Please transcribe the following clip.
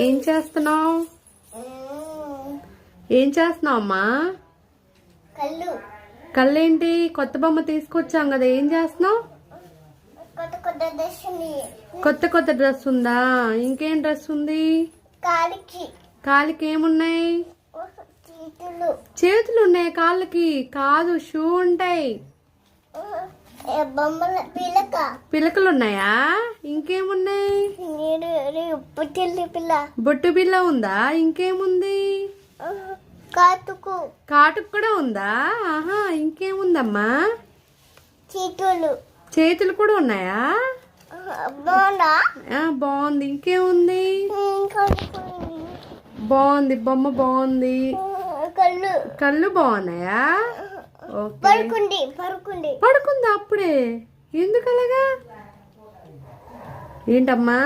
ఏం చేస్తున్నావు? ఏం చేస్తున్నావు అమ్మా? కళ్ళేంటి? కొత్త బొమ్మ తీసుకొచ్చాం కదా, ఏం చేస్తున్నావు? కొత్త కొత్త డ్రెస్ ఉందా? ఇంకేం డ్రెస్ ఉంది? కాలికి ఏమున్నాయి? చేతులు ఉన్నాయి కాళ్ళకి కాదు, షూ ఉంటాయి. పిలకలు ఉన్నాయా? ఇంకేమున్నాయి? బొట్టు బిల్ల ఉందా? ఇంకేముంది? కాటుకు కూడా ఉందా? ఆహా, ఇంకేముందమ్మా? చేతులు కూడా ఉన్నాయా? బాగుంది. ఇంకేముంది? బాగుంది, బొమ్మ బాగుంది. కళ్ళు బాగున్నాయా? పడుకుందా అప్పుడే? ఎందుకు అలాగా? ఏంటమ్మా?